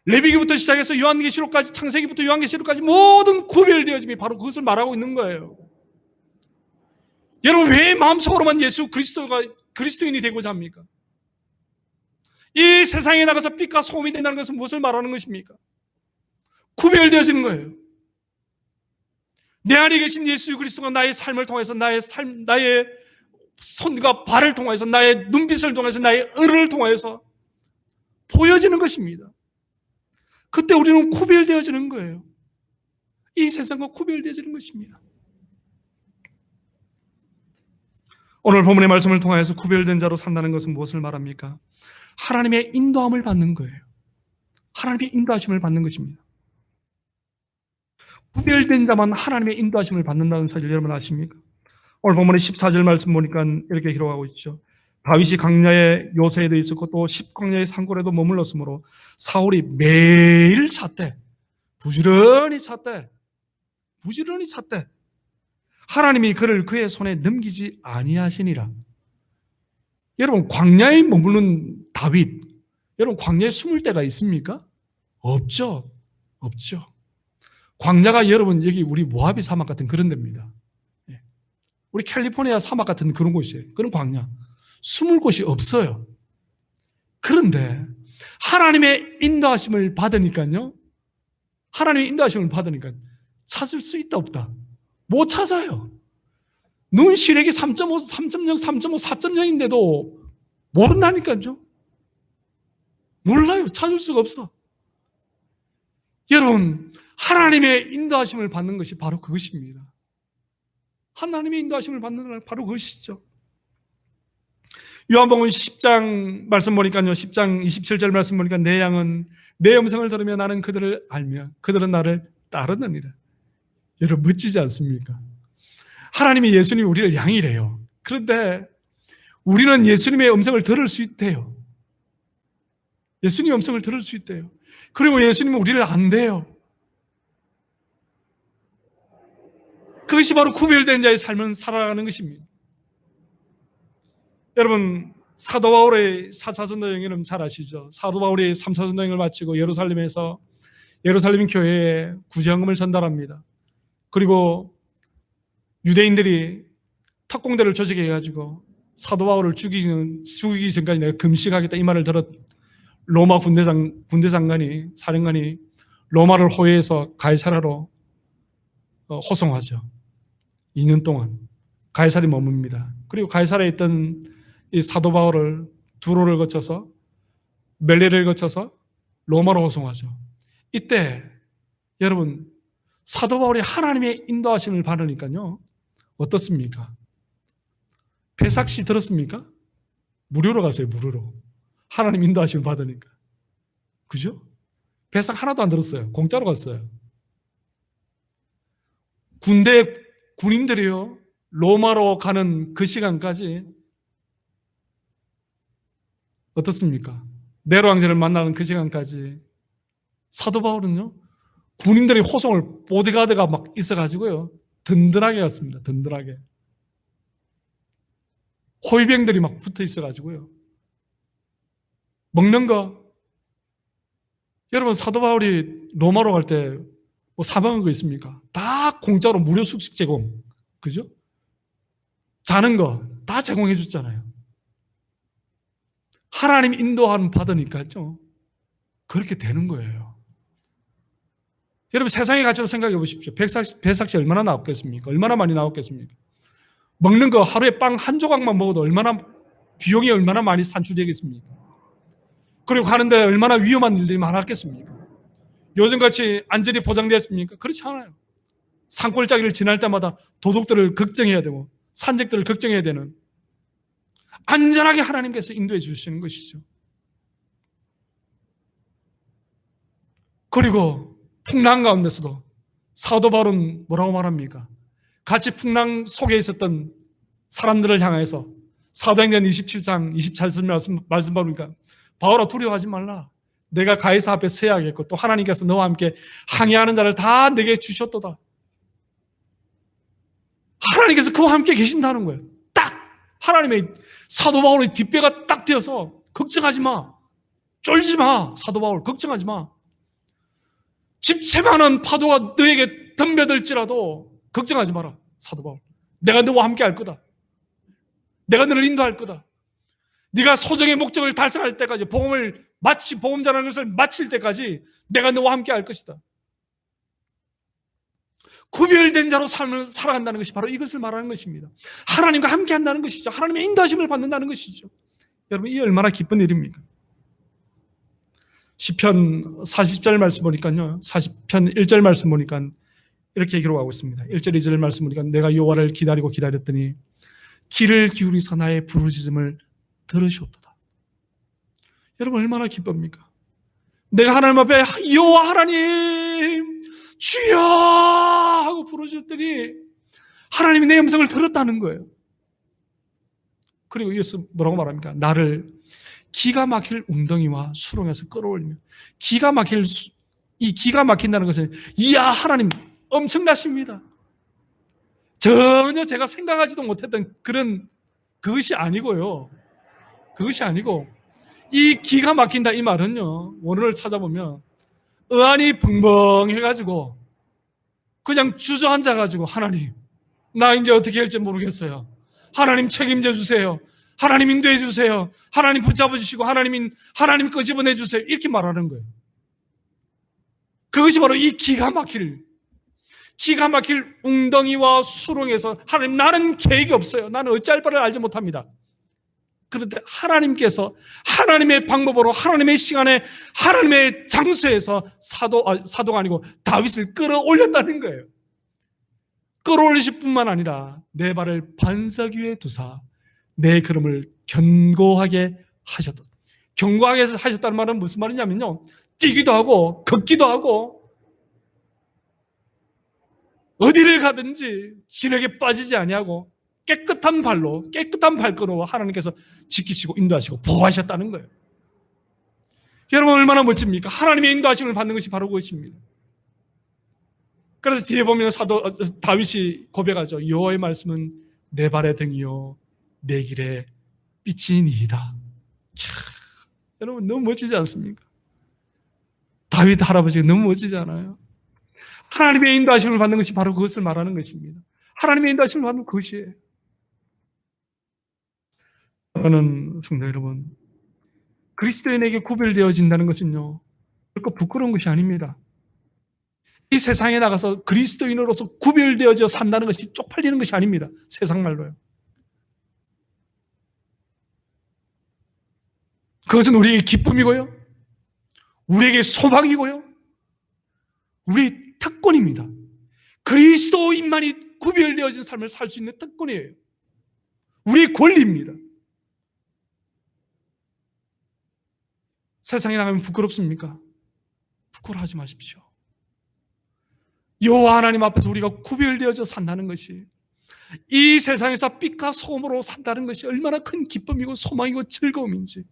레위기부터 시작해서 요한계시록까지, 창세기부터 요한계시록까지 모든 구별되어짐이 바로 그것을 말하고 있는 거예요. 여러분, 왜 마음속으로만 예수 그리스도인이 되고자 합니까? 이 세상에 나가서 빛과 소금이 된다는 것은 무엇을 말하는 것입니까? 구별되어지는 거예요. 내 안에 계신 예수 그리스도가 나의 삶을 통해서, 나의 손과 발을 통해서, 나의 눈빛을 통해서, 나의 의를 통해서 보여지는 것입니다. 그때 우리는 구별되어지는 거예요. 이 세상과 구별되어지는 것입니다. 오늘 본문의 말씀을 통해서 구별된 자로 산다는 것은 무엇을 말합니까? 하나님의 인도함을 받는 거예요. 하나님의 인도하심을 받는 것입니다. 구별된 자만 하나님의 인도하심을 받는다는 사실 여러분 아십니까? 오늘 본문의 14절 말씀 보니까 이렇게 기록하고 있죠. 다윗이 광야의 요새에도 있었고 또 십광야의 산골에도 머물렀으므로 사울이 매일 샀대. 부지런히 샀대. 하나님이 그를 그의 손에 넘기지 아니하시니라. 여러분, 광야에 머무는 다윗, 여러분 광야에 숨을 데가 있습니까? 없죠. 광야가 여러분 여기 우리 모하비 사막 같은 그런 데입니다. 우리 캘리포니아 사막 같은 그런 곳이에요. 그런 광야. 숨을 곳이 없어요. 그런데 하나님의 인도하심을 받으니까요. 찾을 수 있다 없다? 못 찾아요. 눈 시력이 3.5, 3.0, 3.5, 4.0인데도 모른다니까요. 몰라요. 찾을 수가 없어. 여러분, 하나님의 인도하심을 받는 것이 바로 그것입니다. 하나님의 인도하심을 받는 건 바로 그것이죠. 요한복음 10장 말씀 보니까요. 10장 27절 말씀 보니까 내 양은 내 음성을 들으며 나는 그들을 알며 그들은 나를 따르느니라. 여러분, 멋지지 않습니까? 하나님이 예수님이 우리를 양이래요. 그런데 우리는 예수님의 음성을 들을 수 있대요. 예수님의 음성을 들을 수 있대요. 그리고 예수님은 우리를 안대요. 그것이 바로 구별된 자의 삶을 살아가는 것입니다. 여러분, 사도 바울의 4차 전도 여행을 잘 아시죠? 사도 바울이 3차 전도 여행을 마치고 예루살렘에서 예루살렘 교회에 구제헌금을 전달합니다. 그리고 유대인들이 특공대를 조직해가지고 사도 바울을 죽이기 전까지 내가 금식하겠다 이 말을 들었 로마 군대 사령관이 로마를 호위해서 가이사라로 호송하죠. 2년 동안 가이사라에 머뭅니다. 그리고 가이사라에 있던 이 사도 바울을 두로를 거쳐서 멜레를 거쳐서 로마로 호송하죠. 이때 여러분, 사도 바울이 하나님의 인도하심을 받으니까요. 어떻습니까? 배삭시 들었습니까? 무료로 갔어요. 무료로. 하나님 인도하심을 받으니까. 그죠? 배삭 하나도 안 들었어요. 공짜로 갔어요. 군인들이요. 로마로 가는 그 시간까지 어떻습니까? 네로 황제를 만나는 그 시간까지 사도 바울은요. 군인들의 호송을 보디가드가 막 있어가지고요. 든든하게 갔습니다. 든든하게. 호위병들이 막 붙어 있어가지고요. 먹는 거. 여러분, 사도 바울이 로마로 갈 때 뭐 사먹은 거 있습니까? 다 공짜로 무료 숙식 제공. 그죠? 자는 거 다 제공해 줬잖아요. 하나님 인도함 받으니까요. 그렇게 되는 거예요. 여러분, 세상의 가치로 생각해 보십시오. 배삭시 얼마나 나왔겠습니까? 얼마나 많이 나왔겠습니까? 먹는 거 하루에 빵 한 조각만 먹어도 비용이 얼마나 많이 산출되겠습니까? 그리고 가는데 얼마나 위험한 일들이 많았겠습니까? 요즘같이 안전이 보장되었습니까? 그렇지 않아요. 산골짜기를 지날 때마다 도둑들을 걱정해야 되고 산적들을 걱정해야 되는, 안전하게 하나님께서 인도해 주시는 것이죠. 그리고 풍랑 가운데서도 사도 바울은 뭐라고 말합니까? 같이 풍랑 속에 있었던 사람들을 향해서 사도행전 27장 24절 말씀 보니까 바울아, 두려워하지 말라. 내가 가이사 앞에 서야겠고 또 하나님께서 너와 함께 항해하는 자를 다 내게 주셨도다. 하나님께서 그와 함께 계신다는 거예요. 딱 하나님의 사도 바울의 뒷배가 딱 되어서 걱정하지 마. 쫄지 마. 사도 바울 걱정하지 마. 집채만한 파도가 너에게 덤벼들지라도 걱정하지 마라. 사도 바울. 내가 너와 함께 할 거다. 내가 너를 인도할 거다. 네가 소정의 목적을 달성할 때까지, 복음 전하는 것을 마칠 때까지 내가 너와 함께 할 것이다. 구별된 자로 삶을 살아간다는 것이 바로 이것을 말하는 것입니다. 하나님과 함께 한다는 것이죠. 하나님의 인도하심을 받는다는 것이죠. 여러분, 이 얼마나 기쁜 일입니까? 시편 40절 말씀 보니까요, 40편 1절 말씀 보니까 이렇게 기록하고 있습니다. 1절 2절 말씀 보니까 내가 여호와를 기다리고 기다렸더니 귀를 기울이서 나의 부르짖음을 들으시옵도다. 여러분, 얼마나 기쁩니까? 내가 하나님 앞에 여호와 하나님 주여 하고 부르짖었더니 하나님이 내 음성을 들었다는 거예요. 그리고 이어서 뭐라고 말합니까? 나를 기가 막힐 웅덩이와 수렁에서 끌어올리며, 기가 막힌다는 것은, 이야 하나님 엄청나십니다. 전혀 제가 생각하지도 못했던 그것이 아니고요. 그것이 아니고, 이 기가 막힌다 이 말은요, 원어를 찾아보면 어안이 벙벙해가지고 그냥 주저앉아가지고, 하나님 나 이제 어떻게 할지 모르겠어요. 하나님 책임져 주세요. 하나님 인도해 주세요. 하나님 붙잡아 주시고 하나님 끄집어내 주세요. 이렇게 말하는 거예요. 그것이 바로 이 기가 막힐 웅덩이와 수렁에서, 하나님 나는 계획이 없어요. 나는 어찌할 바를 알지 못합니다. 그런데 하나님께서 하나님의 방법으로, 하나님의 시간에, 하나님의 장소에서 사도가 아니고 다윗을 끌어올렸다는 거예요. 끌어올리실 뿐만 아니라 내 발을 반석 위에 두사 내 걸음을 견고하게 하셨다. 견고하게 하셨다는 말은 무슨 말이냐면요, 뛰기도 하고 걷기도 하고 어디를 가든지 시력에 빠지지 아니하고 깨끗한 발걸음으로 하나님께서 지키시고 인도하시고 보호하셨다는 거예요. 여러분, 얼마나 멋집니까? 하나님의 인도하심을 받는 것이 바로 그것입니다. 그래서 뒤에 보면 다윗이 고백하죠. 여호와의 말씀은 내 발의 등이요 내 길의 빛이니이다. 여러분, 너무 멋지지 않습니까? 다윗 할아버지가 너무 멋지지 않아요? 하나님의 인도하심을 받는 것이 바로 그것을 말하는 것입니다. 하나님의 인도하심을 받는 그것이에요. 저는 성도 여러분, 그리스도인에게 구별되어진다는 것은요, 결코 부끄러운 것이 아닙니다. 이 세상에 나가서 그리스도인으로서 구별되어져 산다는 것이 쪽팔리는 것이 아닙니다. 세상 말로요. 그것은 우리에게 기쁨이고요, 우리에게 소망이고요, 우리의 특권입니다. 그리스도인만이 구별되어진 삶을 살 수 있는 특권이에요. 우리의 권리입니다. 세상에 나가면 부끄럽습니까? 부끄러워하지 마십시오. 여호와 하나님 앞에서 우리가 구별되어져 산다는 것이, 이 세상에서 빛과 소금으로 산다는 것이 얼마나 큰 기쁨이고 소망이고 즐거움인지.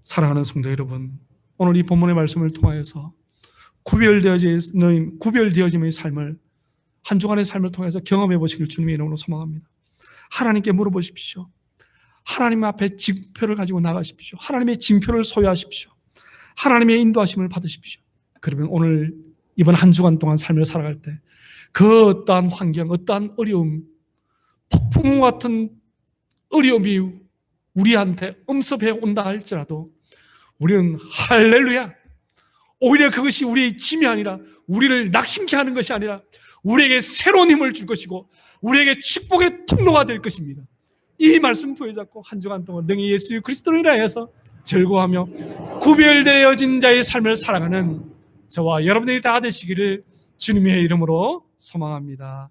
사랑하는 성도 여러분, 오늘 이 본문의 말씀을 통하여서 구별되어짐의 삶을, 한 주간의 삶을 통해서 경험해 보시길 주님의 이름으로 소망합니다. 하나님께 물어보십시오. 하나님 앞에 징표를 가지고 나가십시오. 하나님의 징표를 소유하십시오. 하나님의 인도하심을 받으십시오. 그러면 오늘 이번 한 주간 동안 삶을 살아갈 때 그 어떠한 환경, 어떠한 어려움, 폭풍 같은 어려움이 우리한테 엄습해 온다 할지라도 우리는 할렐루야, 오히려 그것이 우리의 짐이 아니라, 우리를 낙심케 하는 것이 아니라 우리에게 새로운 힘을 줄 것이고 우리에게 축복의 통로가 될 것입니다. 이 말씀 부여잡고 한 주간 동안 능히 예수 그리스도를 인하여서 즐거워하며 구별되어진 자의 삶을 살아가는 저와 여러분들이 다 되시기를 주님의 이름으로 소망합니다.